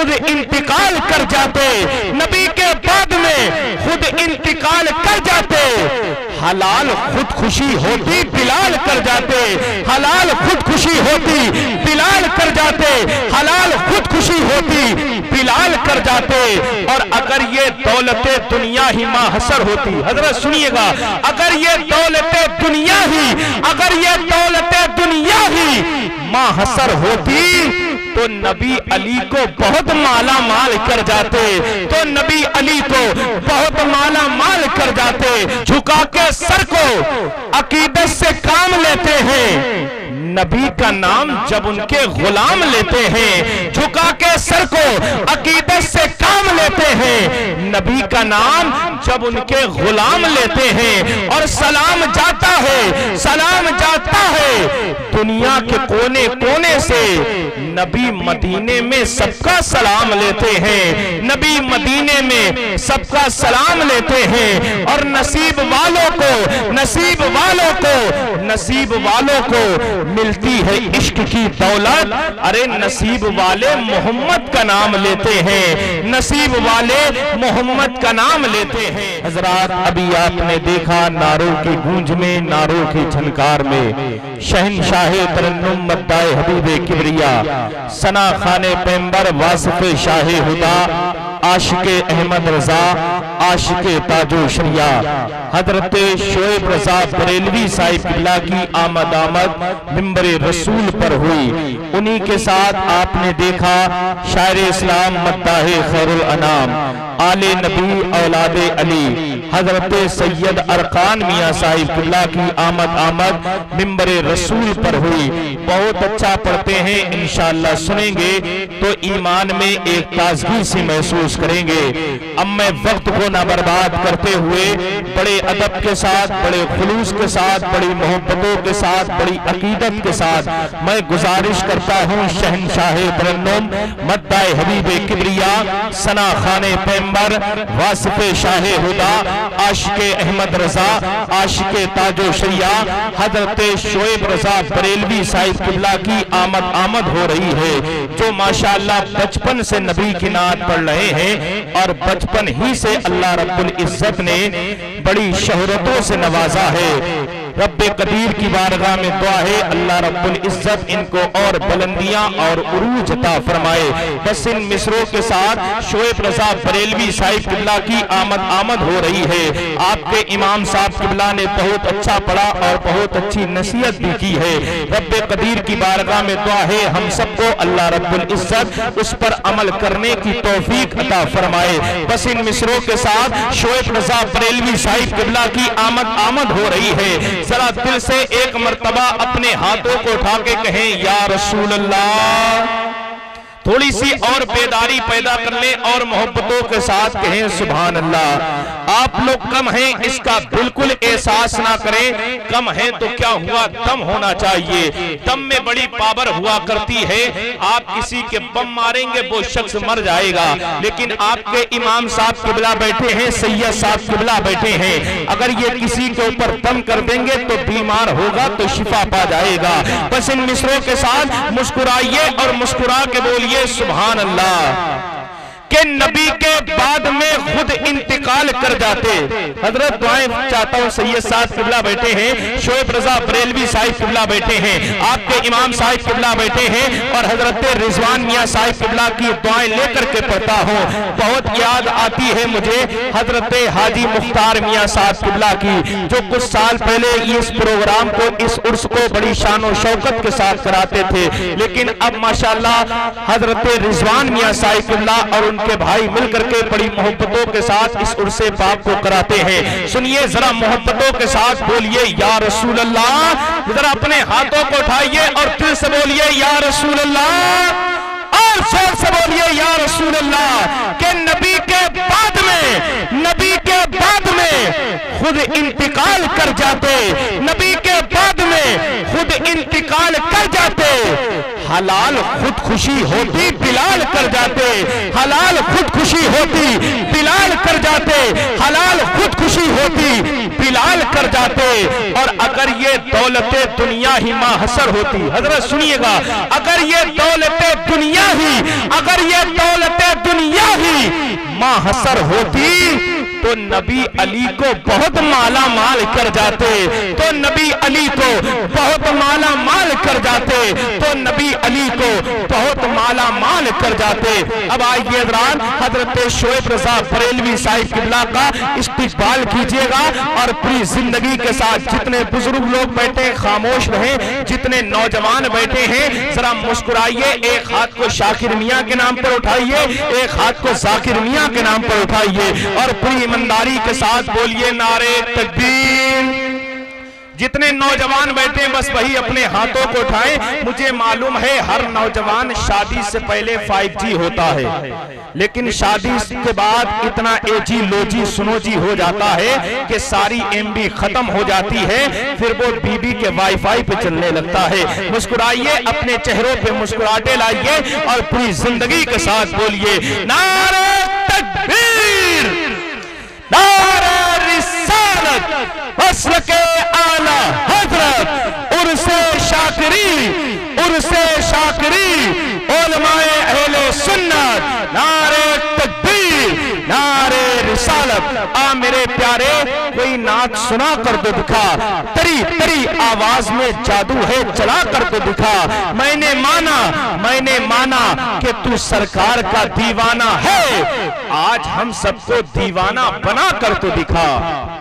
खुद इंतकाल कर जाते, नबी के बाद में खुद इंतकाल कर जाते। हलाल खुदकुशी होती बिलाल कर जाते, हलाल खुदकुशी होती बिलाल कर जाते, हलाल खुदकुशी होती बिलाल कर जाते। और अगर ये दौलते दुनिया ही माहसर होती, हजरत सुनिएगा, अगर ये दौलते दुनिया ही, अगर ये दौलते दुनिया ही माहसर होती तो नबी अली को बहुत माला माल कर जाते, तो नबी अली को बहुत माला माल कर जाते। झुका के सर को अकीदत से काम लेते हैं, नबी का नाम जब उनके गुलाम लेते हैं। झुका के सर को अकीदत से काम लेते हैं, नबी का नाम जब उनके गुलाम लेते हैं। और सलाम जाता है, सलाम जाता है दुनिया के कोने कोने से, नबी मदीने में सबका सलाम लेते हैं, नबी मदीने में सबका सलाम लेते हैं। और नसीब वालों को, नसीब वालों को, नसीब वालों को मिलती है इश्क की दौलत। अरे नसीब वाले मोहम्मद का नाम लेते हैं, नसीब वाले मोहम्मद का नाम लेते हैं। हजरात, अभी आपने देखा नारों की गूंज में, नारों की झनकार में शहनशाहे तरन्नुम मद्दाए हबीबे किबरिया, सना खाने पैंबर वासिफे शाहे हुदा, आशिके अहमद रजा, आशिके ताजो शरिया, हजरत शोएब रजा बरेलवी साहिब किबला की आमद आमद मिंबरे रसूल पर हुई। उन्हीं के साथ आपने देखा शायर इस्लाम मद्दाहे खैरुल अनाम, आले नबी औलादे अली, हजरत सैयद अरकान मियाँ साहिब किबला की आमद आमद मिंबरे रसूल पर हुई। बहुत अच्छा पढ़ते हैं, इंशाअल्लाह सुनेंगे तो ईमान में एक ताजगी सी महसूस करेंगे। अब मैं वक्त को ना बर्बाद करते हुए बड़े अदब के साथ, बड़े खुलूस के साथ, बड़ी मोहब्बतों के साथ, बड़ी अकीदत के साथ मैं गुजारिश करता हूँ शहनशाहे तरन्नुम मद्दाए हबीबे किबरिया, सना खाने पैंबर वासिफे शाहे हुदा, आशिके अहमद रजा, आशिके ताजो शरिया, हजरत शोएब रजा बरेलवी साहिब किबला की आमद आमद हो रही है, जो माशाअल्लाह बचपन से नबी की नात पढ़ रहे हैं और बचपन ही से अल्लाह रब्बुल इज्जत ने बड़ी शोहरतों से नवाजा है। रब्बे कदीर की बारगाह में दुआ है अल्लाह रब्बुल इज्जत इनको और बुलंदियां और उरूज अता फरमाए। बस इन मिसरों के साथ शोएब रजा बरेलवी साहिब किबला की आमद आमद हो रही है। आपके इमाम साहब किबला ने बहुत अच्छा पढ़ा और बहुत अच्छी नसीहत भी की है। रब्बे कदीर की बारगाह में दुआ है हम सबको अल्लाह रब्बुल इज्जत उस पर अमल करने की तौफीक अता फरमाए। बस इन मिसरों के साथ शोएब रजा बरेलवी साहिब किबला की आमद आमद हो रही है। जरा दिल से एक मर्तबा अपने हाथों को उठा के कहें या रसूल अल्लाह, थोड़ी सी और बेदारी पैदा कर ले और मोहब्बतों के साथ कहें सुभान अल्लाह। आप लोग कम हैं इसका बिल्कुल एहसास ना करें, कम है तो क्या हुआ, दम होना चाहिए। दम में बड़ी पावर हुआ करती है। आप किसी के बम मारेंगे वो शख्स मर जाएगा, लेकिन आपके इमाम साहब किबला बैठे हैं, सैयद साहब किबला बैठे हैं, अगर ये किसी के ऊपर बम कर देंगे तो बीमार होगा तो शिफा पा जाएगा। बस इन मिसरों के साथ मुस्कुराइए और मुस्कुरा के बोलिए सुभान अल्लाह के नबी के बाद में खुद इंतकाल कर जाते। हजरत दुआएं चाहता हूं, सैयद साहब किबला बैठे हैं, शोएब रजा बरेलवी साहिब किबला बैठे हैं, आपके इमाम साहिब किबला बैठे हैं और हजरत रिजवान मियाँ साहिब किबला की दुआएं लेकर के पढ़ता हूं। बहुत याद आती है मुझे हजरत हाजी मुख्तार मियाँ साहब किबला की, जो कुछ साल पहले इस प्रोग्राम को, इस उर्स को बड़ी शान और शौकत के साथ कराते थे, लेकिन अब माशाअल्लाह हजरत रिजवान मियाँ साहिब किबला और के भाई मिलकर के बड़ी मोहब्बतों के साथ इस उर्से पाक को कराते हैं। सुनिए जरा मोहब्बतों के साथ बोलिए या रसूल अल्लाह। जरा अपने हाथों को उठाइए और दिल से बोलिए या रसूल अल्लाह, और जोर से बोलिए या रसूल अल्लाह। के नबी के बाद में, नबी के बाद में खुद इंतकाल कर जाते, नबी के बाद में खुद इंतकाल कर जाते, हलाल खुदकुशी होती बिलाल कर जाते, हलाल खुदकुशी होती बिलाल कर जाते, हलाल खुदकुशी होती बिलाल कर जाते। और अगर ये दौलते दुनिया ही माहसर होती, हजरत सुनिएगा, अगर ये दौलते दुनिया ही, अगर ये दौलते दुनिया ही माहसर होती तो नबी अली को बहुत माला माल कर जाते, तो नबी अली को बहुत माला माल कर जाते, तो नबी अली को बहुत माला माल कर जाते। अब आइए हज़रात, हजरत शोएब रज़ा बरेलवी साहिब किबला का इस्तिक़बाल कीजिएगा और पूरी जिंदगी के साथ जितने बुजुर्ग लोग बैठे खामोश रहें, जितने नौजवान बैठे हैं जरा मुस्कुराइए, एक हाथ को शाकिर मियाँ के नाम पर उठाइए, एक हाथ को जाकिर मियाँ के नाम पर उठाइए और पूरी ईमानदारी के साथ बोलिए नारे तकबीर। जितने नौजवान बैठे बस वही अपने हाथों को उठाएं। मुझे मालूम है हर नौजवान शादी से पहले 5G होता है, लेकिन शादी के बाद इतना एजी लोजी सुनोजी हो जाता है कि सारी MB खत्म हो जाती है, फिर वो बीबी के वाईफाई पे चलने लगता है। मुस्कुराइए, अपने चेहरों पे मुस्कुराहटे लाइए और पूरी जिंदगी के साथ बोलिए नारे तकबीर, नारे रिसालत, वस्ल के आला हजरत, उर्से शाकिरी, उर्से शाकिरी, उलमाए अहले सुन्नत, नारे तकबीर, नारे रिसालत। आ मेरे प्यारे, कोई नाच सुना कर दो दिखा, तरी तरी आवाज में जादू है, चला कर दो दिखा। मैंने माना कि तू सरकार का दीवाना है, आज हम सबको दीवाना बना कर तो दिखा।